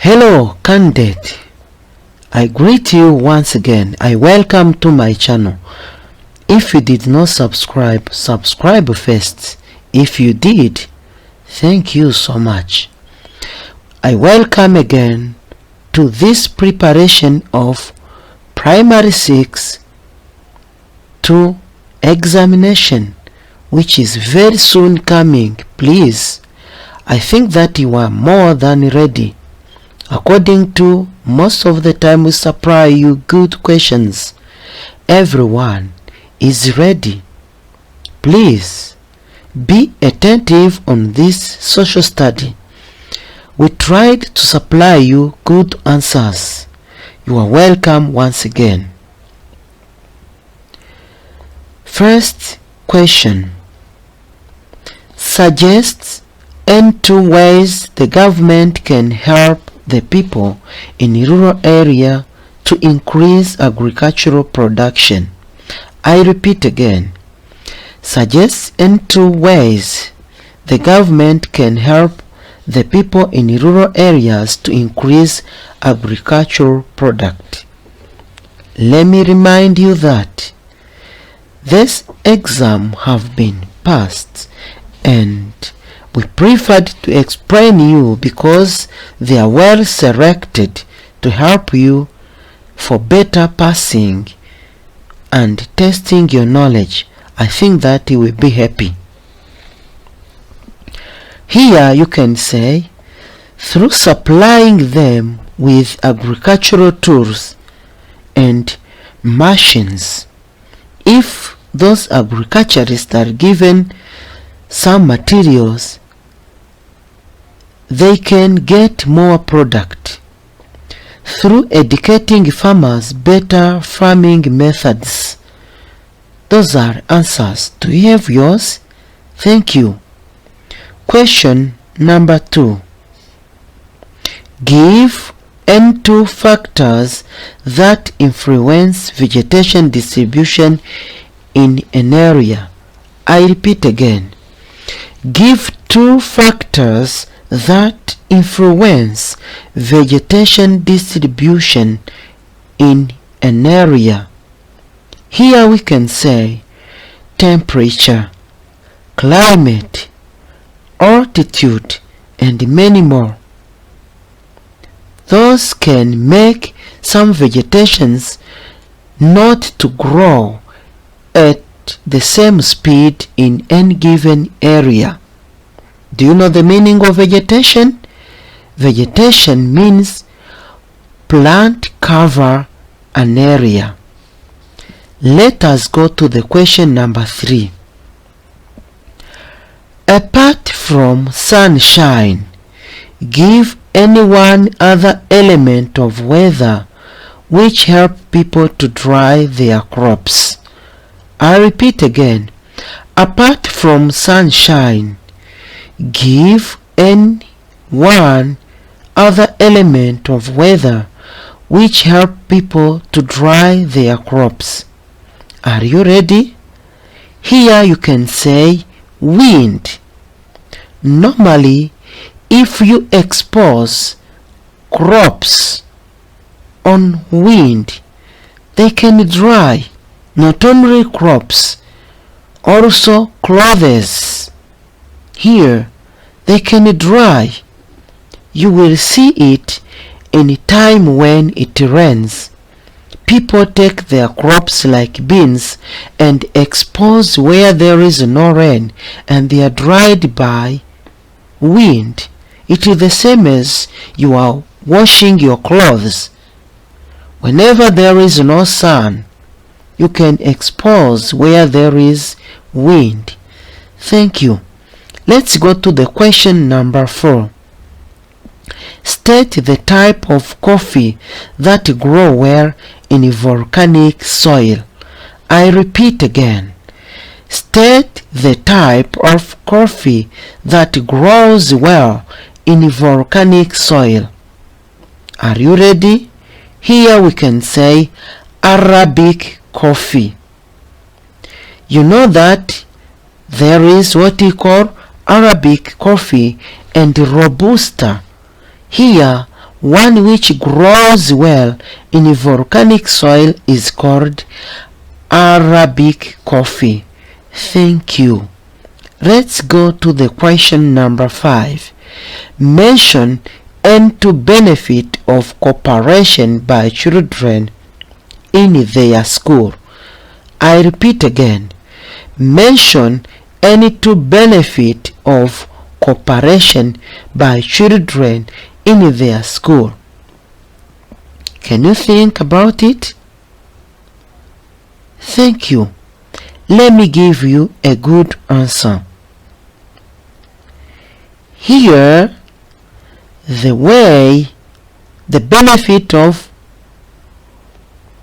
Hello candidate, I greet you once again. I welcome to my channel. If you did not subscribe first. If you did, thank you so much. I welcome again to this preparation of primary 6 to examination, which is very soon coming. Please, I think that you are more than ready. According to most of the time we supply you good questions. Everyone is ready. Please be attentive on this social study. We tried to supply you good answers. You are welcome once again. First question. Suggest any 2 ways the government can help the people in rural area to increase agricultural production. I repeat again. Suggest any 2 ways the government can help the people in rural areas to increase agricultural product. Let me remind you that this exam have been passed and we preferred to explain you because they are well selected to help you for better passing and testing your knowledge. I think that you will be happy. Here you can say, through supplying them with agricultural tools and machines, if those agriculturists are given some materials, they can get more product. Through educating farmers better farming methods. Those are answers. Do you have yours? Thank you. Question number 2. Give any 2 factors that influence vegetation distribution in an area. I repeat again. Give 2 factors that influence vegetation distribution in an area. Here we can say temperature, climate, altitude, and many more. Those can make some vegetations not to grow at the same speed in any given area. Do you know the meaning of vegetation? Vegetation means plant cover an area. Let us go to the question number 3. Apart from sunshine, give any one other element of weather which help people to dry their crops. I repeat again. Apart from sunshine, give any one other element of weather which help people to dry their crops. Are you ready? Here you can say wind. Normally, if you expose crops on wind, they can dry. Not only crops, also clothes. Here, they can dry. You will see it any time when it rains. People take their crops like beans and expose where there is no rain, and they are dried by wind. It is the same as you are washing your clothes. Whenever there is no sun, you can expose where there is wind. Thank you. Let's go to the question number 4. State the type of coffee that grow well in volcanic soil. I repeat again. State the type of coffee that grows well in volcanic soil. Are you ready? Here we can say Arabic coffee. You know that there is what we call Arabic coffee and Robusta. Here one which grows well in volcanic soil is called Arabic coffee. Thank you. Let's go to the question number 5. Mention any two benefit of cooperation by children in their school. I repeat again. Mention any two benefit of cooperation by children in their school. Can you think about it? Thank you. Let me give you a good answer. Here, the benefit of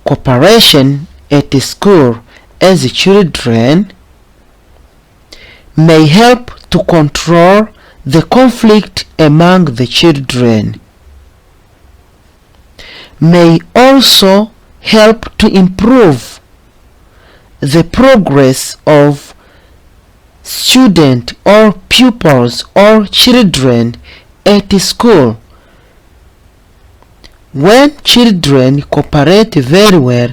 cooperation at school as children may help to control the conflict among the children, may also help to improve the progress of students or pupils or children at school. When children cooperate very well,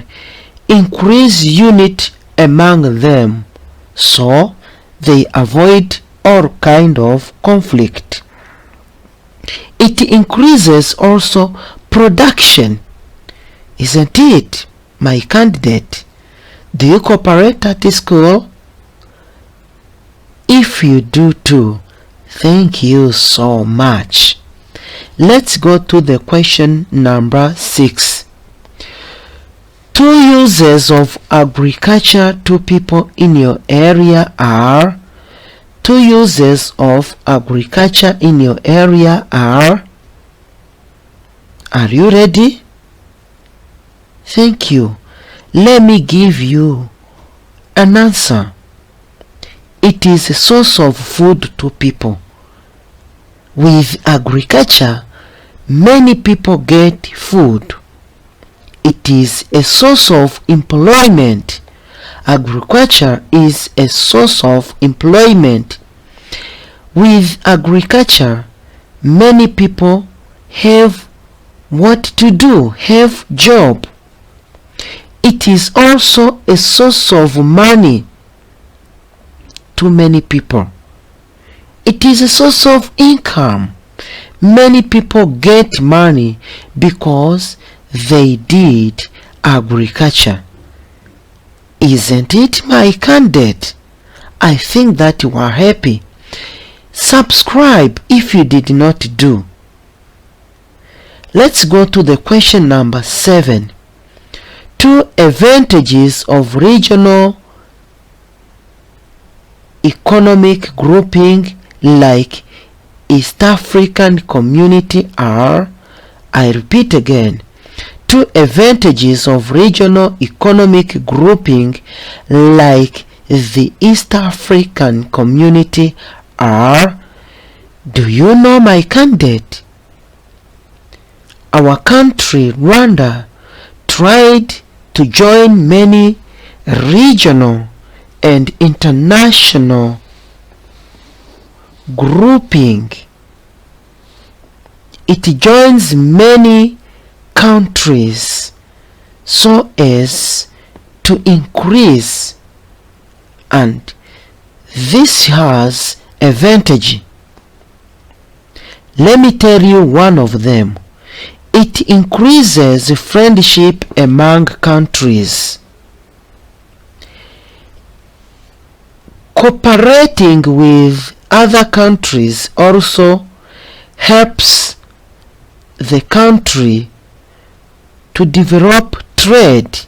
increase unity among them, so they avoid all kind of conflict. It increases also production. Isn't it, my candidate? Do you cooperate at school? If you do too, thank you so much. Let's go to the question number 6. Two uses of agriculture to people in your area are. Two uses of agriculture in your area are. Are you ready? Thank you. Let me give you an answer. It is a source of food to people. With agriculture, many people get food. It is a source of employment. Agriculture is a source of employment. With agriculture, many people have what to do, have job. It is also a source of money to many people. It is a source of income. Many people get money because they did agriculture. Isn't it, my candidate? I think that you are happy. Subscribe if you did not do. Let's go to the question number 7. Two advantages of regional economic grouping like East African community are. I repeat again. Two advantages of regional economic grouping like the East African community are. Do you know, my candidate? Our country, Rwanda, tried to join many regional and international grouping. It joins many countries so as to increase, and this has advantage. Let me tell you one of them. It increases friendship among countries. Cooperating with other countries also helps the country to develop trade.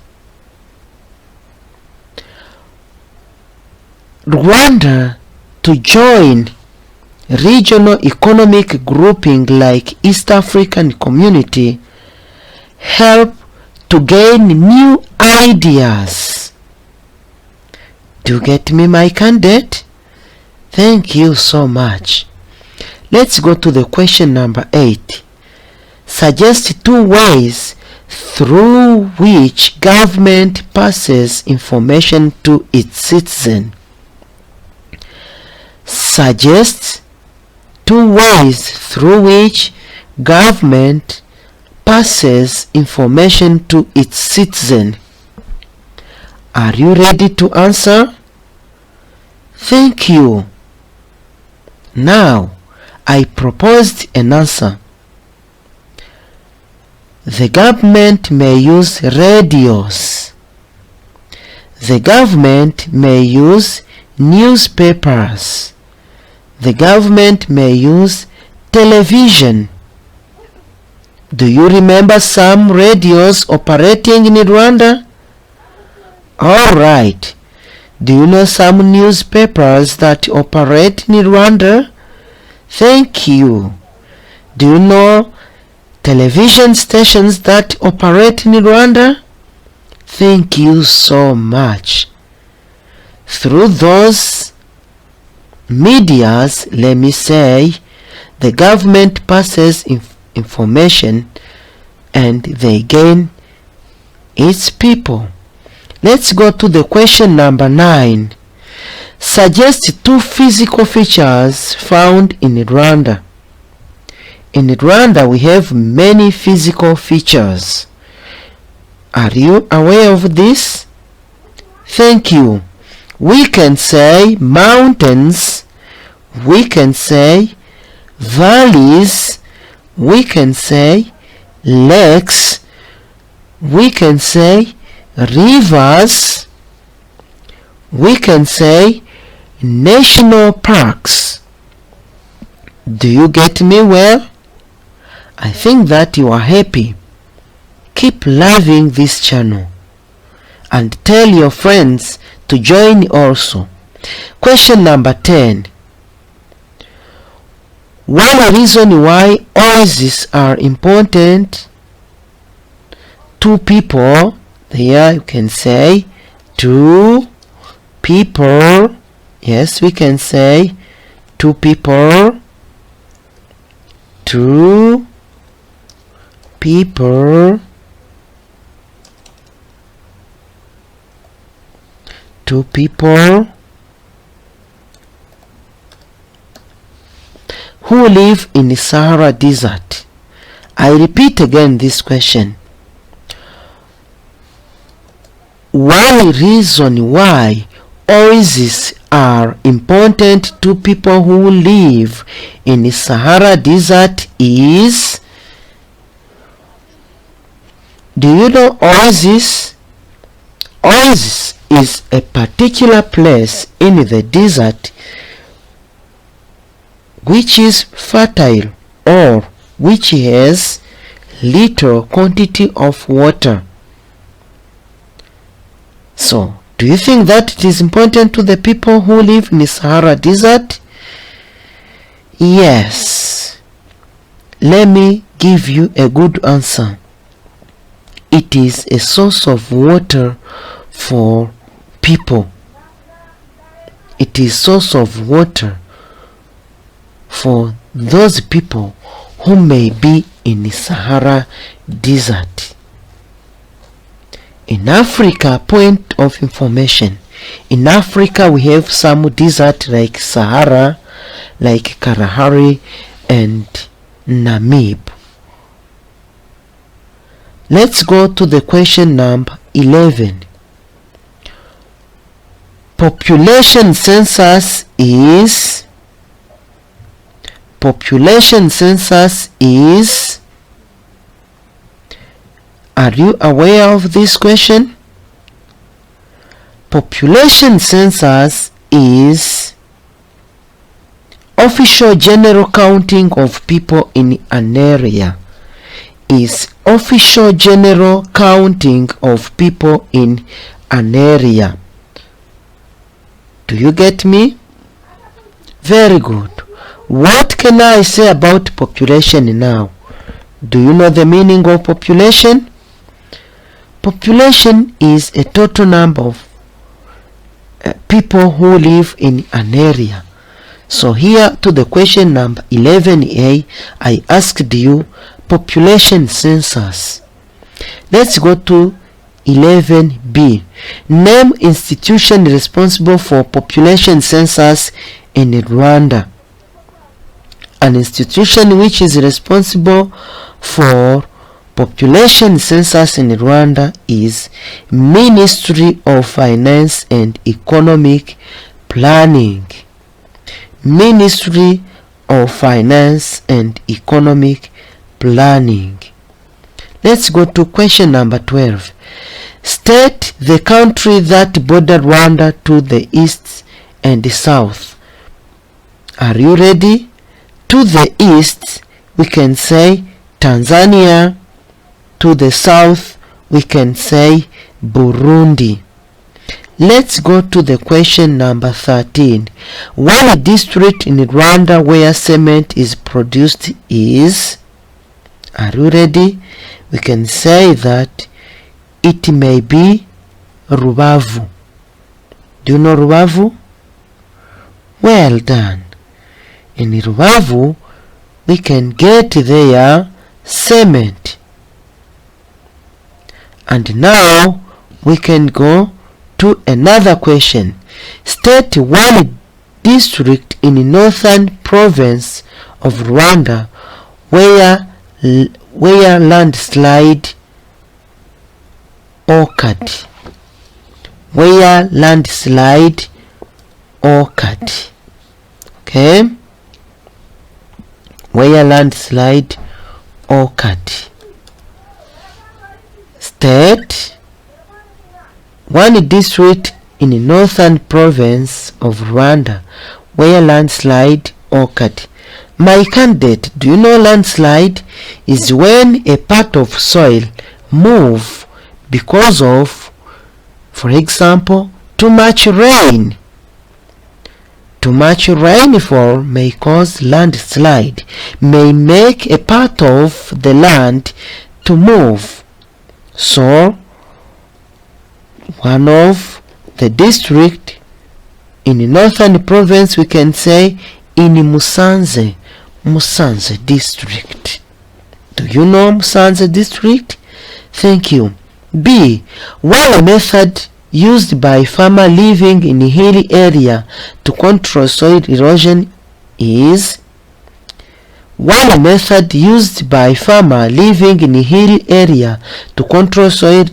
Rwanda to join regional economic grouping like East African community help to gain new ideas. Do you get me, my candidate? Thank you so much. Let's go to the question number 8. Suggest two ways through which government passes information to its citizens. Suggest two ways through which government passes information to its citizen? Are you ready to answer? Thank you. Now, I proposed an answer. The government may use radios. The government may use newspapers. The government may use television. Do you remember some radios operating in Rwanda? All right. Do you know some newspapers that operate in Rwanda? Thank you. Do you know television stations that operate in Rwanda? Thank you so much. Through those medias, let me say, the government passes information and they gain its people. Let's go to the question number 9. Suggest 2 physical features found in Rwanda. In Rwanda, we have many physical features. Are you aware of this? Thank you. We can say mountains, we can say valleys, we can say lakes, we can say rivers, we can say national parks. Do you get me well? I think that you are happy. Keep loving this channel and tell your friends to join also. Question number 10. One reason why oases are important to people, here you can say to people, yes, we can say to people, to people, to people who live in the Sahara Desert. I repeat again this question. One reason why oases are important to people who live in the Sahara Desert is, do you know oasis? Oasis is a particular place in the desert which is fertile or which has little quantity of water. So, do you think that it is important to the people who live in the Sahara Desert? Yes. Let me give you a good answer. It is a source of water for people. It is source of water for those people who may be in the Sahara Desert. In Africa, point of information. In Africa, we have some desert like Sahara, like Kalahari and Namib. Let's go to the question number 11. Population census is, are you aware of this question? Population census is official general counting of people in an area. Is official general counting of people in an area. Do you get me? Very good. What can I say about population now? Do you know the meaning of population? Population is a total number of people who live in an area. So here to the question number 11A, I asked you population census. Let's go to 11B. Name institution responsible for population census in Rwanda. An institution which is responsible for Population Census in Rwanda is Ministry of Finance and Economic Planning. Ministry of Finance and Economic Planning. Let's go to question number 12. State the country that border Rwanda to the east and the south. Are you ready? To the east, we can say Tanzania. To the south, we can say Burundi. Let's go to the question number 13. One district in Rwanda where cement is produced is... Are you ready? We can say that it may be Rubavu. Do you know Rubavu? Well done. In Rubavu, we can get their cement. And now we can go to another question. State one district in the northern province of Rwanda where landslide occurred. Where landslide occurred. Okay? Where landslide occurred. State one district in the northern province of Rwanda where landslide occurred. My candidate, do you know landslide is when a part of soil move because of, for example, too much rain. Too much rainfall may cause landslide, may make a part of the land to move. So, one of the district in the northern province we can say in Musanze district. Do you know Musanze district? Thank you. B. One method used by farmer living in a hilly area to control soil erosion is... One method used by farmer living in a hilly area to control soil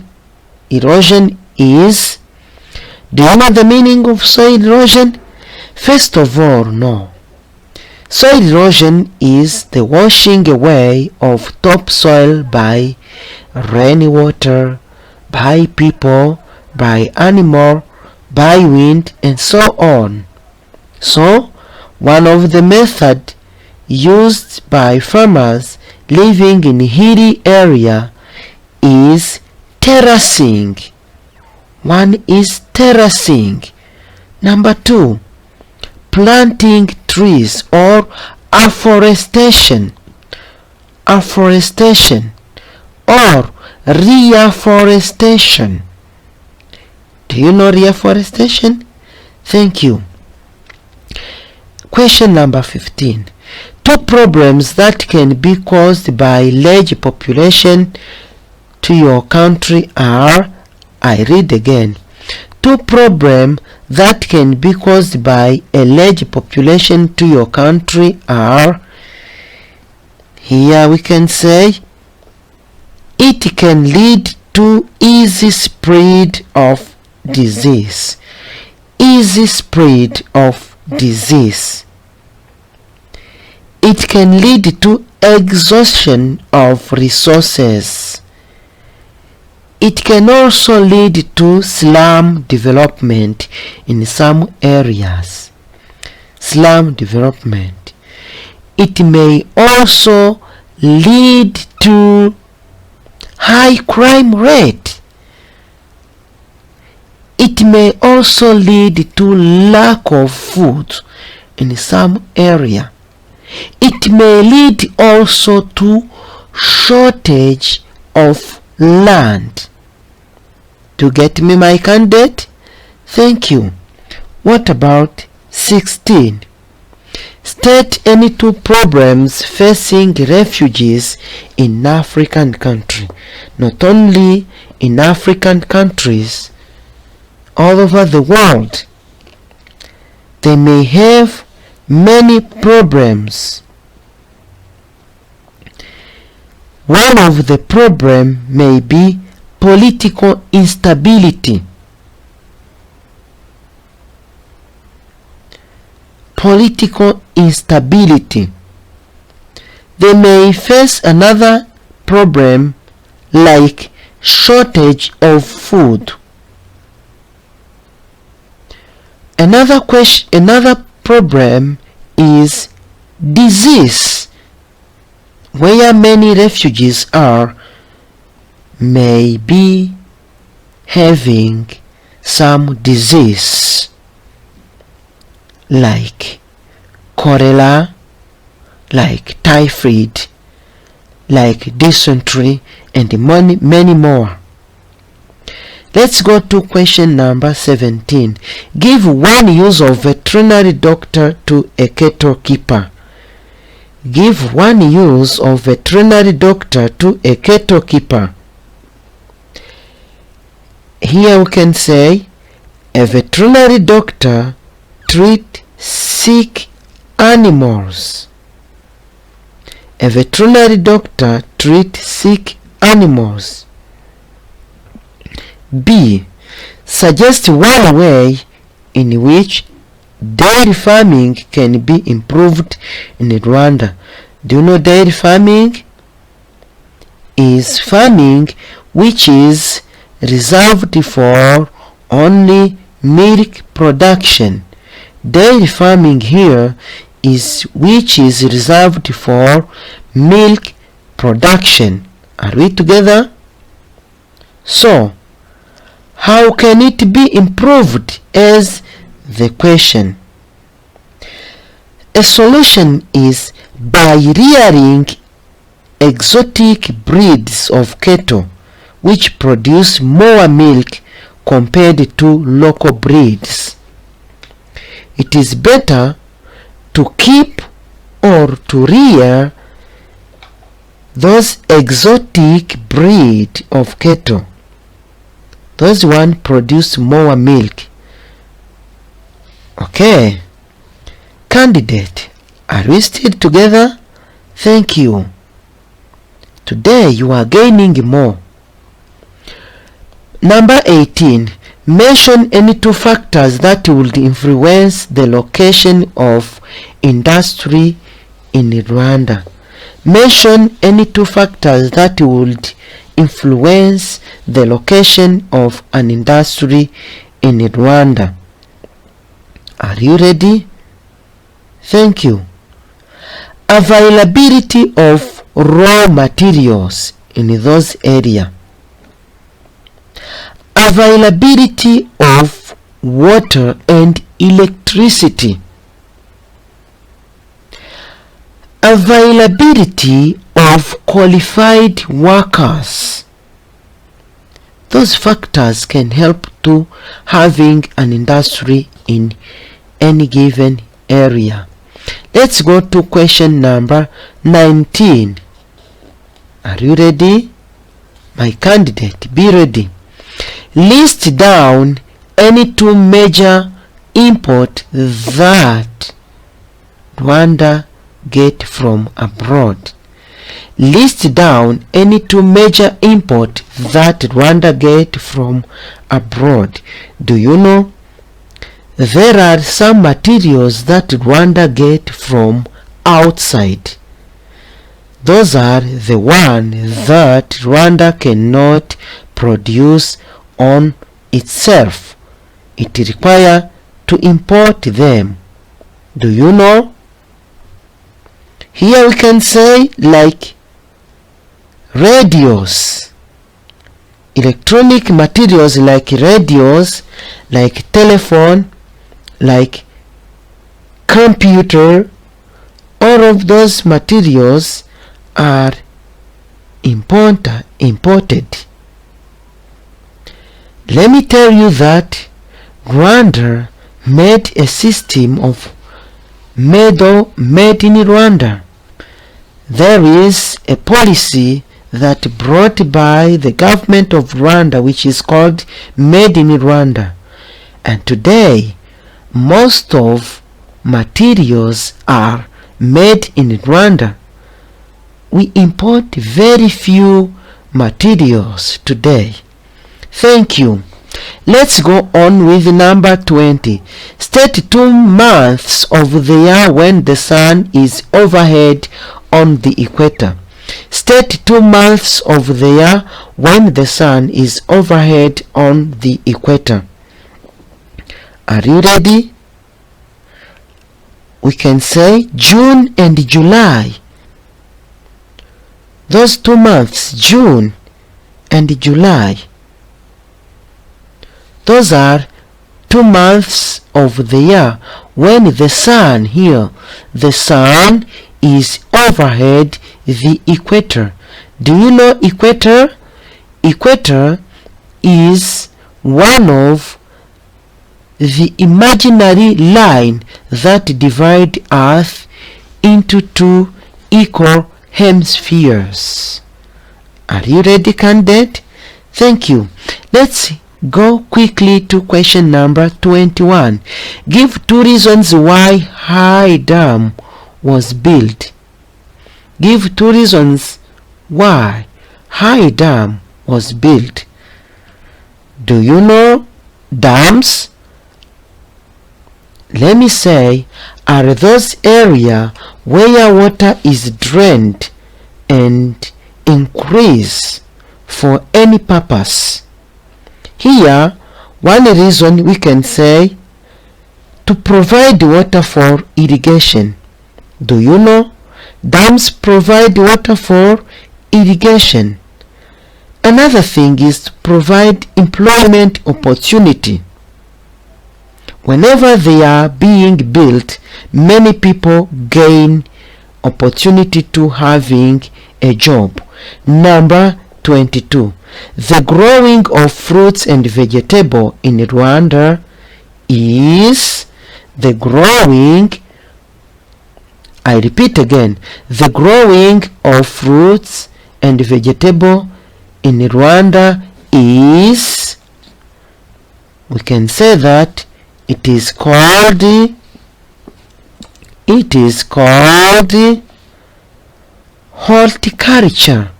erosion is... Do you know the meaning of soil erosion? First of all, no. Soil erosion is the washing away of topsoil by rainwater, by people, by animal, by wind, and so on. So, one of the methods used by farmers living in hilly area is terracing. One is terracing. Number 2, planting trees or afforestation. Afforestation or reforestation. Do you know reforestation? Thank you. Question number 15. Two problems that can be caused by large population to your country are... I read again. Two problems that can be caused by a large population to your country are... Here we can say it can lead to easy spread of disease. Easy spread of disease. It can lead to exhaustion of resources. It can also lead to slum development in some areas. Slum development. It may also lead to high crime rate. It may also lead to lack of food in some area. It may lead also to shortage of land. To get me, my candidate? Thank you. What about 16? State any two problems facing refugees in African country. Not only in African countries, all over the world. They may have many problems. One of the problems may be political instability. Political instability. They may face another problem like shortage of food. Another problem is disease. Where many refugees are may be having some disease like cholera, like typhoid, like dysentery, and many more. Let's go to question number 17. Give one use of veterinary doctor to a cattle keeper. Give one use of veterinary doctor to a cattle keeper. Here we can say a veterinary doctor treats sick animals. A veterinary doctor treats sick animals. B. Suggest one way in which dairy farming can be improved in Rwanda. Do you know dairy farming? Is farming which is reserved for only milk production. Dairy farming here is which is reserved for milk production. Are we together? So, how can it be improved is the question. A solution is by rearing exotic breeds of cattle which produce more milk compared to local breeds. It is better to keep or to rear those exotic breed of cattle. Those one produce more milk. Okay. Candidate, are we still together? Thank you. Today you are gaining more. Number 18. Mention any two factors that would influence the location of industry in Rwanda. Mention any two factors that would influence the location of an industry in Rwanda. Are you ready? Thank you. Availability of raw materials in those areas. Availability of water and electricity. Availability of qualified workers. Those factors can help to having an industry in any given area. Let's go to question number 19. Are you ready? My candidate, be ready. List down any two major imports that Rwanda get from abroad. List down any two major imports that Rwanda get from abroad. Do you know? There are some materials that Rwanda get from outside. Those are the ones that Rwanda cannot produce on itself. It requires to import them. Do you know? Here we can say like radios, electronic materials like radios, like telephone, like computer. All of those materials are imported. Let me tell you that Rwanda made a system of made in Rwanda. There is a policy that brought by the government of Rwanda which is called Made in Rwanda. And today most of materials are made in Rwanda. we import very few materials today. Thank you. Let's go on with number 20. State 2 months of the year when the sun is overhead on the equator. State 2 months of the year when the sun is overhead on the equator. Are you ready? We can say June and July. Those 2 months, June and July. Those are 2 months of the year when the sun here, the sun is overhead the equator. Do you know equator? Equator is one of the imaginary line that divide Earth into 2 equal hemispheres. Are you ready, candidate? Thank you. Let's go quickly to question number 21. Give 2 reasons why High Dam was built. Give 2 reasons why High Dam was built. Do you know dams? Let me say, are those areas where water is drained and increased for any purpose. Here, one reason we can say to provide water for irrigation. Do you know dams provide water for irrigation? Another thing is to provide employment opportunity. Whenever they are being built, many people gain opportunity to having a job. Number 22. The growing of fruits and vegetables in Rwanda is the growing, I repeat again, the growing of fruits and vegetables in Rwanda is, we can say that it is called horticulture.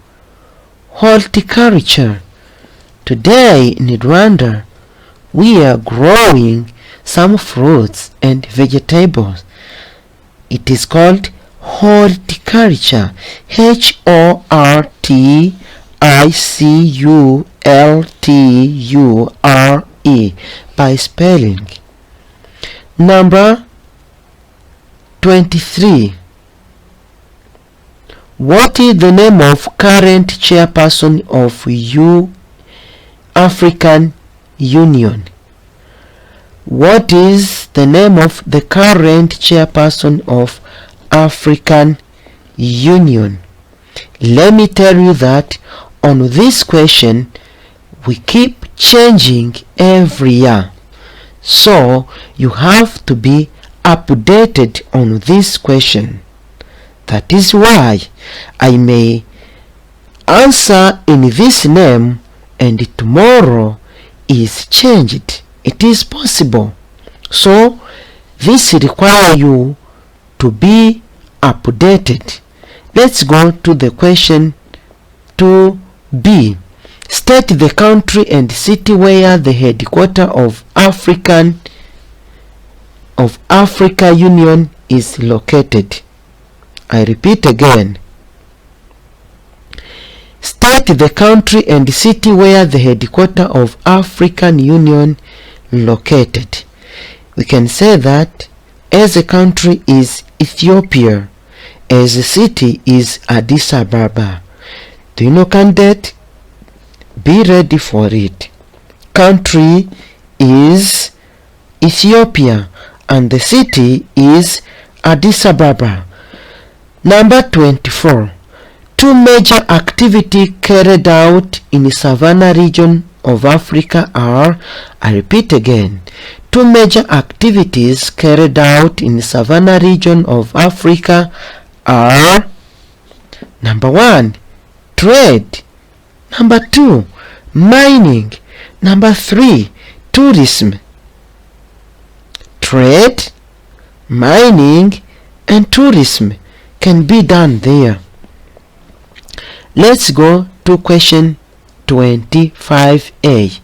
Horticulture. Today in Rwanda, we are growing some fruits and vegetables. It is called horticulture. HORTICULTURE by spelling. Number 23. What is the name of current chairperson of African Union? What is the name of the current chairperson of African Union? Let me tell you that on this question we keep changing every year. So you have to be updated on this question. That is why I may answer in this name and tomorrow is changed. It is possible. So this requires you to be updated. Let's go to the question 2b. State the country and city where the headquarters of Africa Union is located. I repeat again. State the country and city where the headquarters of African Union located. We can say that as a country is Ethiopia, as a city is Addis Ababa. Do you know, candidate? Be ready for it. Country is Ethiopia and the city is Addis Ababa. Number 24. 2 major activities carried out in the Savannah region of Africa are, I repeat again, 2 major activities carried out in the Savannah region of Africa are, number 1, trade, number 2, mining, number 3, tourism. Trade, mining, and tourism can be done there. Let's go to question 25a.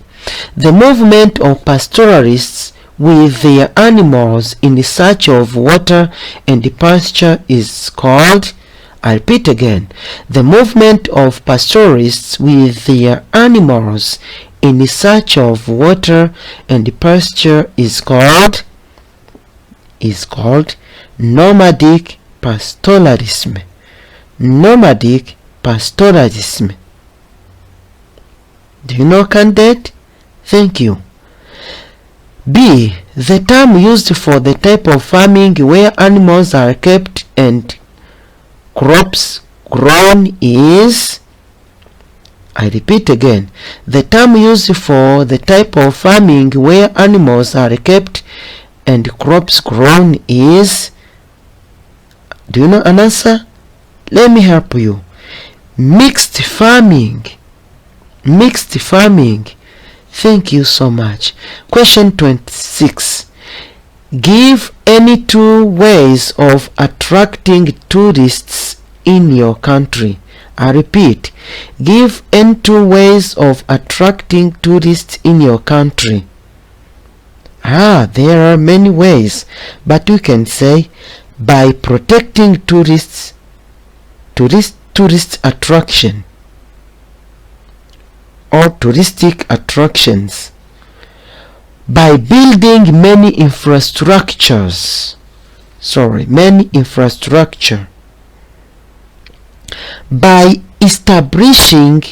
The movement of pastoralists with their animals in search of water and pasture is called, I repeat again, the movement of pastoralists with their animals in search of water and pasture is called nomadic pastoralism. Nomadic pastoralism. Do you know candidate? Thank you. B. The term used for the type of farming where animals are kept and crops grown is, I repeat again, the term used for the type of farming where animals are kept and crops grown is, do you know an answer? Let me help you. Mixed farming. Mixed farming. Thank you so much. Question 26. Give any 2 ways of attracting tourists in your country. I repeat, give any 2 ways of attracting tourists in your country. There are many ways, but we can say by protecting tourist attraction or touristic attractions, by building many infrastructure, by establishing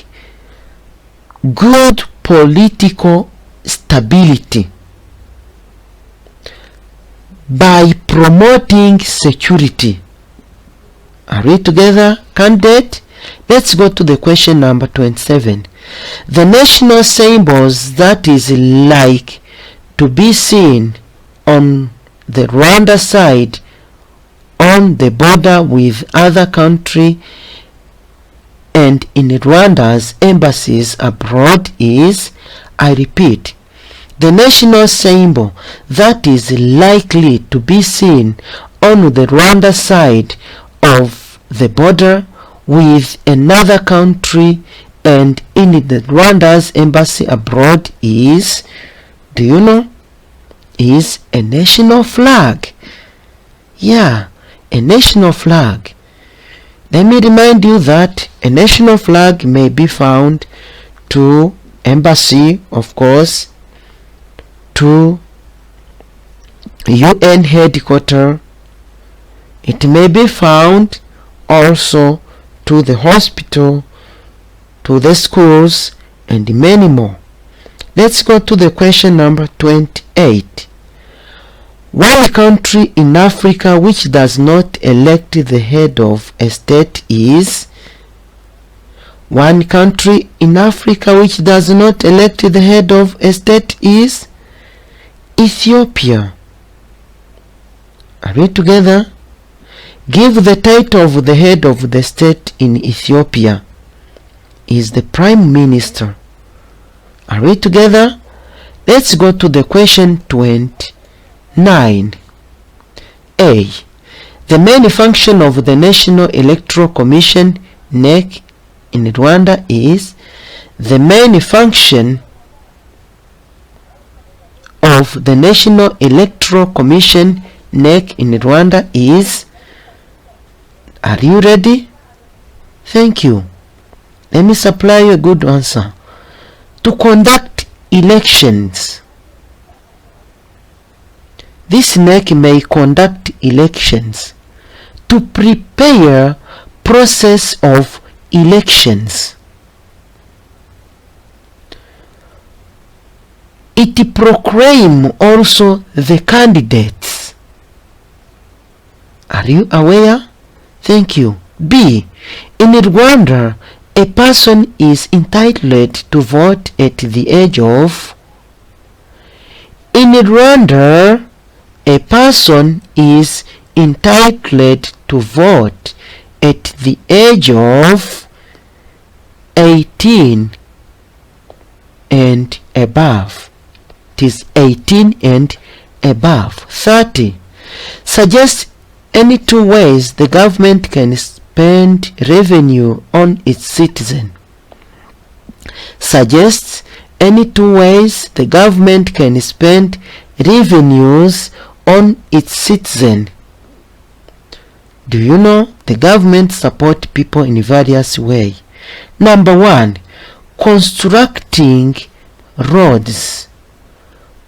good political stability, by promoting security. Are we together, candidate? Let's go to the question number 27. The national symbols that is like to be seen on the Rwanda side on the border with other country and in Rwanda's embassies abroad is, I repeat, the national symbol that is likely to be seen on the Rwanda side of the border with another country and in the Rwanda's embassy abroad is, do you know, is a national flag. Yeah, a national flag. Let me remind you that a national flag may be found to embassy, of course, to UN headquarters. It may be found also to the hospital, to the schools, and many more. Let's go to the question number 28. One country in Africa which does not elect the head of a state is, one country in Africa which does not elect the head of a state is Ethiopia. Are we together? Give the title of the head of the state in Ethiopia. Is the Prime Minister. Are we together? Let's go to the question 29. A. The main function of the National Electoral Commission (NEC) in Rwanda is, the main function of the National Electoral Commission (NEC) in Rwanda is, are you ready? Thank you. Let me supply you a good answer. To conduct elections. This NEC may conduct elections. To prepare process of elections. It proclaim also the candidates. Are you aware? Thank you. B. In Rwanda, a person is entitled to vote at the age of. In Rwanda, a person is entitled to vote at the age of 18 and above. It is 18 and above. 30. Suggest any 2 ways the government can spend revenue on its citizen. Suggests any 2 ways the government can spend revenues on its citizen. Do you know the government support people in various ways? Number 1, constructing roads,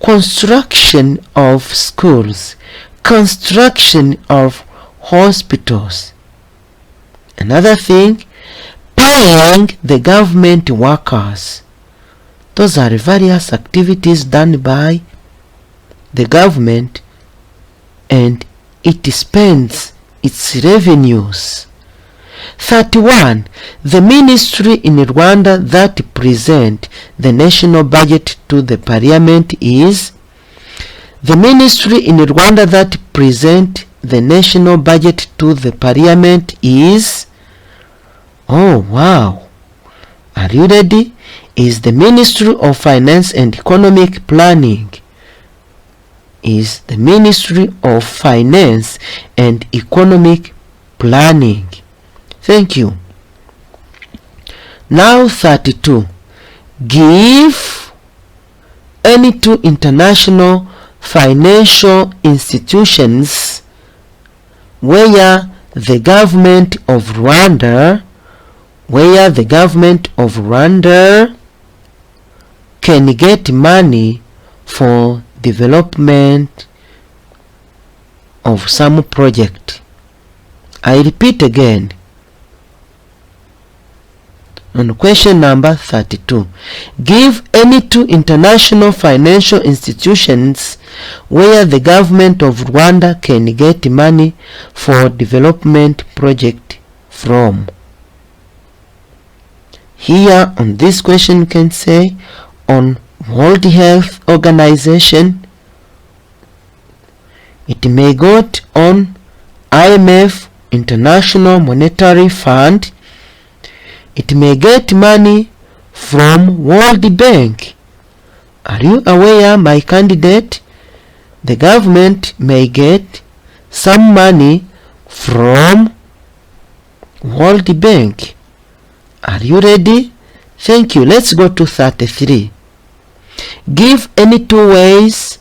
construction of schools, construction of hospitals. Another thing, paying the government workers. Those are various activities done by the government, and it spends its revenues. 31. The ministry in Rwanda that present the national budget to the parliament is. The ministry in Rwanda that present the national budget to the parliament is. Oh wow, are you ready? Is the Ministry of Finance and Economic Planning. Is the Ministry of Finance and Economic Planning. Thank you. Now 32. Give any 2 international financial institutions where the government of Rwanda can get money for development of some project. I repeat again. On question number 32, give any 2 international financial institutions where the government of Rwanda can get money for development project from. Here on this question you can say on World Health Organization. It may go on IMF, International Monetary Fund. It may get money from World Bank. Are you aware, my candidate? The government may get some money from World Bank. Are you ready? Thank you. Let's go to 33. Give any 2 ways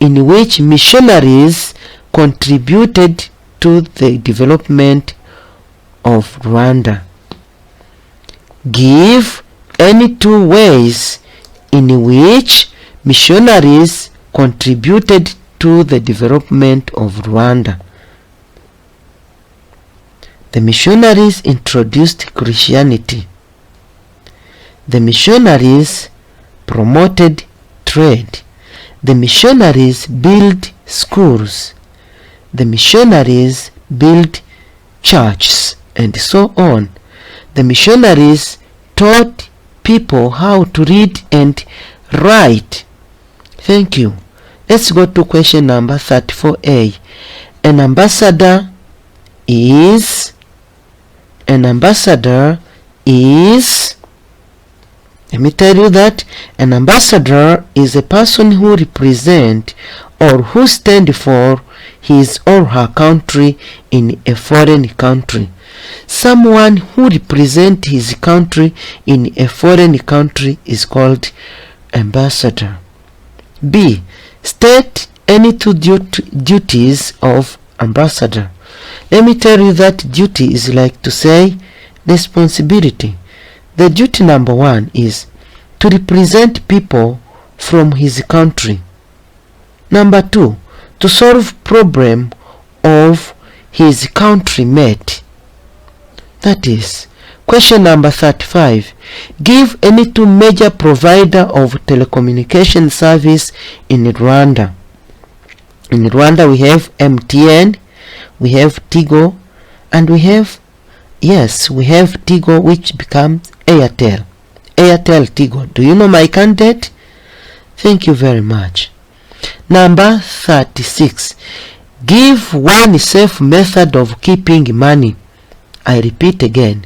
in which missionaries contributed to the development of Rwanda. Give any 2 ways in which missionaries contributed to the development of Rwanda. The missionaries introduced Christianity. The missionaries promoted trade. The missionaries built schools. The missionaries built churches, and so on. The missionaries taught people how to read and write. Thank you. Let's go to question number 34A. An ambassador is, let me tell you that an ambassador is a person who represents or who stands for his or her country in a foreign country. Someone who represents his country in a foreign country is called ambassador. B. State any 2 duties of ambassador. Let me tell you that duty is like to say responsibility. The duty number 1 is to represent people from his country. Number 2, to solve problem of his countrymate. That is question number 35. Give any 2 major provider of telecommunication service in Rwanda. In Rwanda we have MTN, we have Tigo, and we have Tigo, which becomes Airtel. Airtel Tigo. Do you know my candidate? Thank you very much. Number 36. Give one safe method of keeping money. I repeat again.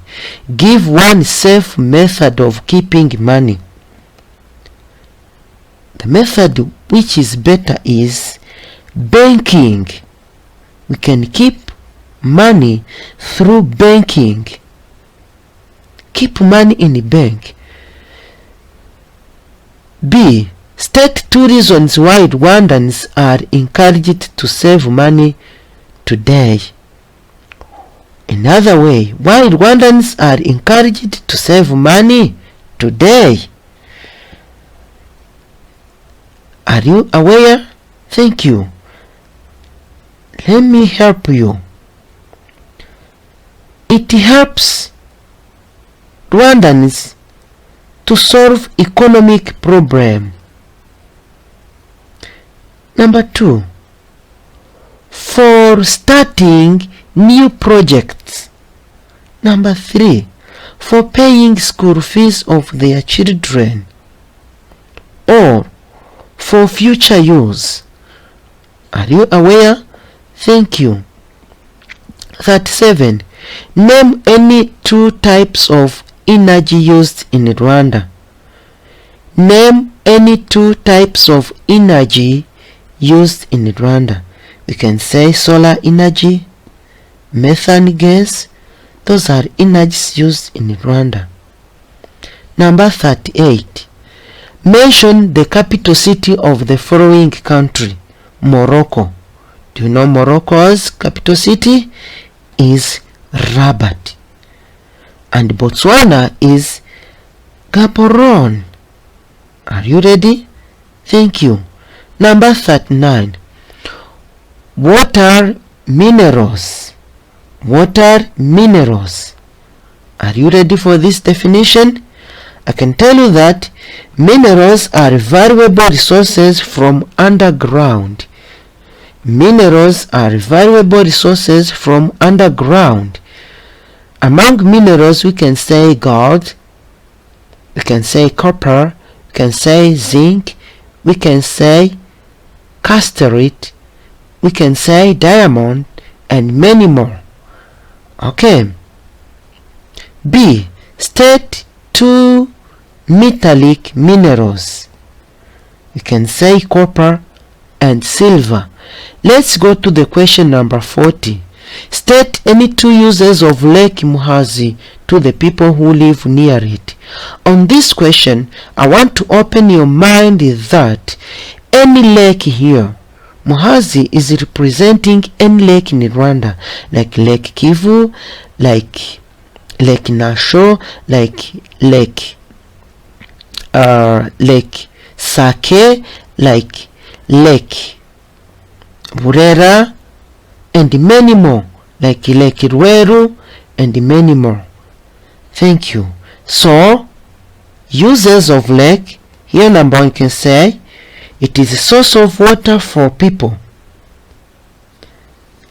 Give one safe method of keeping money. The method which is better is banking. We can keep money through banking. Keep money in the bank. B. State 2 reasons why Rwandans are encouraged to save money today. Another way, why Rwandans are encouraged to save money today. Are you aware? Thank you. Let me help you. It helps Rwandans to solve economic problem. Number 2, for starting new projects. Number 3, for paying school fees of their children or for future use. Are you aware? Thank you. 37. Name any 2 types of energy used in Rwanda. Name any 2 types of energy used in Rwanda. We can say solar energy, methane gas. Those are energies used in Rwanda. Number 38. Mention the capital city of the following country. Morocco. Do you know Morocco's capital city is Rabat? And Botswana is Gaborone. Are you ready? Thank you. Number 39. Water minerals. Water minerals. Are you ready for this definition? I can tell you that minerals are valuable resources from underground. Minerals are valuable resources from underground. Among minerals, we can say gold, we can say copper, we can say zinc, we can say casterite, we can say diamond, and many more. Okay. B. State 2 metallic minerals. We can say copper and silver. Let's go to the question number 40. State any 2 uses of Lake Muhazi to the people who live near it. On this question, I want to open your mind that any lake here, Muhazi is representing any lake in Rwanda, like Lake Kivu, like Lake Nasho, like Lake Sake, like Lake Burera, and many more, like Lake Rweru, and many more. Thank you. So, uses of lake, here number 1 can say, it is a source of water for people.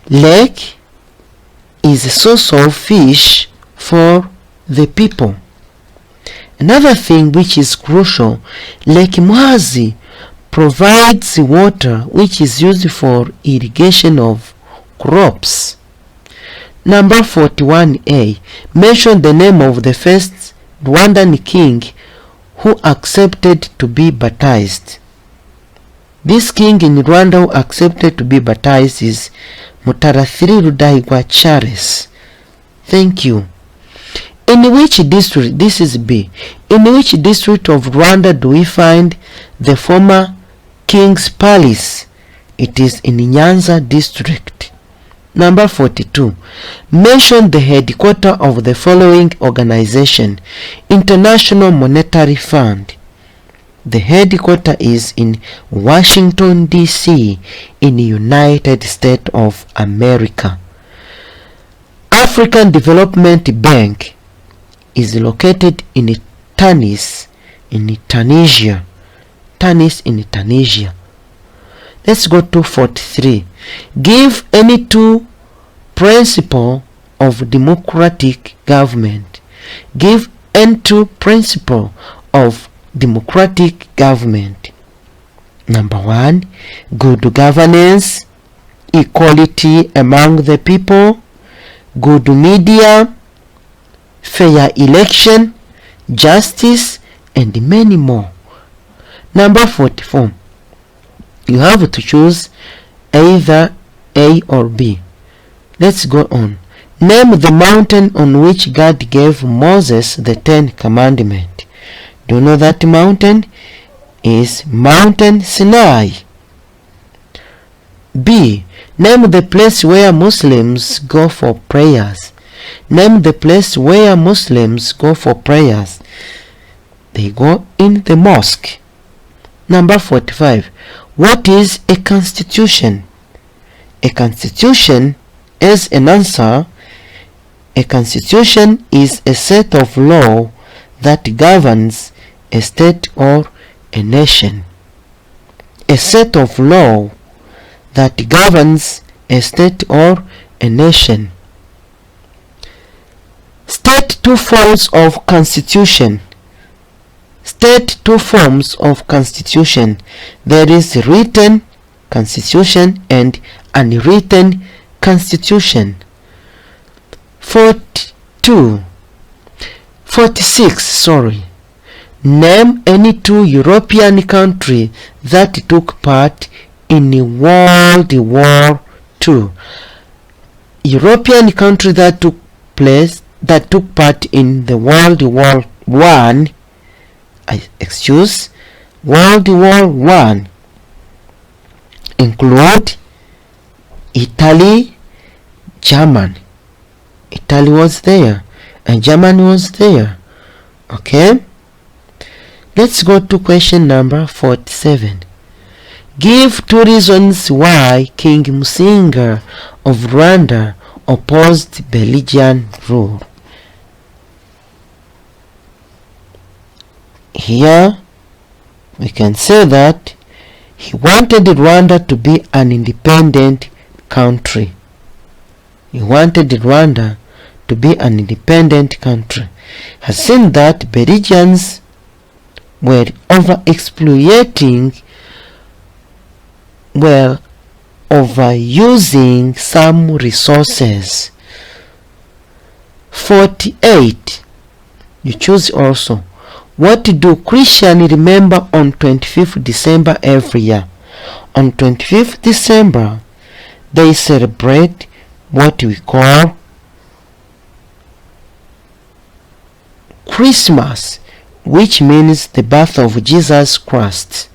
Lake is a source of fish for the people. Another thing which is crucial, Lake Muhazi provides water which is used for irrigation of crops. Number 41A. Mention the name of the first Rwandan king who accepted to be baptized. This king in Rwanda who accepted to be baptized is Mutara Rudahigwa Charles. Thank you. In which district, this is B, in which district of Rwanda do we find the former King's Palace? It is in Nyanza district. Number 42. Mention the headquarters of the following organization. International Monetary Fund. The headquarters is in Washington, D.C. in the United States of America. African Development Bank is located in Tunis, in Tunisia. Tunis in Tunisia. Let's go to 43. Give any 2 principles of democratic government. Give any 2 principles of democratic government. Number 1, good governance, equality among the people, good media, fair election, justice, and many more. Number 44. You have to choose either A or B. Let's go on. Name the mountain on which God gave Moses the 10 Commandments. Do you know that mountain is Mountain Sinai? B. Name the place where Muslims go for prayers. Name the place where Muslims go for prayers. They go in the mosque. Number 45. What is a constitution? A constitution is an answer. A constitution is a set of law that governs a state or a nation. A set of law that governs a state or a nation. State two forms of constitution. State two forms of constitution. There is written constitution and unwritten constitution. 46. Name any two European countries that took part in World War II. European country that took part in the World War I include Italy, Germany. Italy was there and Germany was there. Okay, let's go to question number 47. Give two reasons why King Musinga of Rwanda opposed Belgian rule. Here we can say that he wanted Rwanda to be an independent country. He wanted Rwanda to be an independent country. Has seen that Belgians were overusing some resources. 48. You choose also. What do Christians remember on 25th December every year? On 25th December, they celebrate what we call Christmas, which means the birth of Jesus Christ.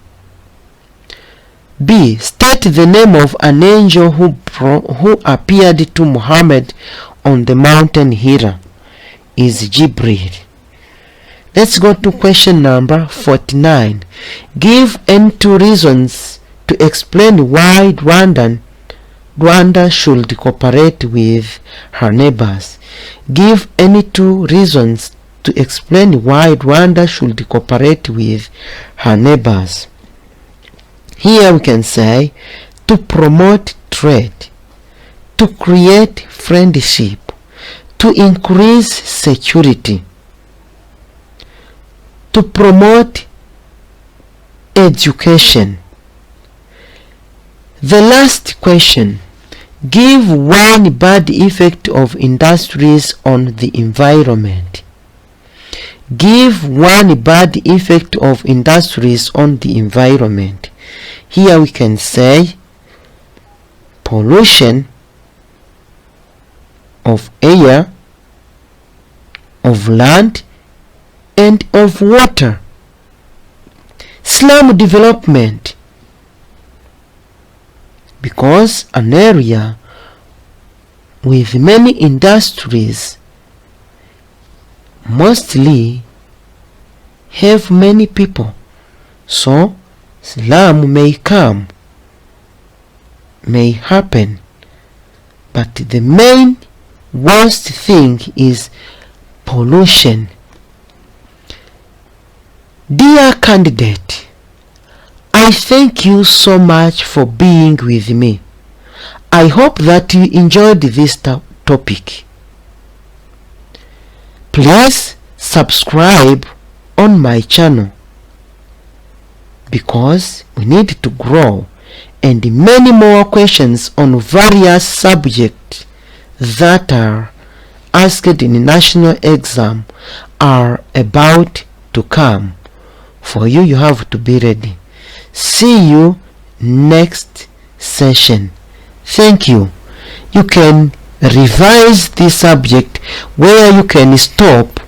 B. State the name of an angel who appeared to Muhammad on the mountain Hira. Is Jibril. Let's go to question number 49. Give any two reasons to explain why Rwanda should cooperate with her neighbors. Give any two reasons to explain why Rwanda should cooperate with her neighbors. Here we can say to promote trade, to create friendship, to increase security, to promote education. The last question. Give one bad effect of industries on the environment. Give one bad effect of industries on the environment. Here we can say pollution of air, of land, and of water. Slum development, because an area with many industries mostly have many people, so slum may happen, but the main worst thing is pollution. Dear candidate, I thank you so much for being with me. I hope that you enjoyed this topic. Please subscribe on my channel because we need to grow, and many more questions on various subjects that are asked in national exam are about to come. For you, you have to be ready. See you next session. Thank you. You can revise the subject where you can stop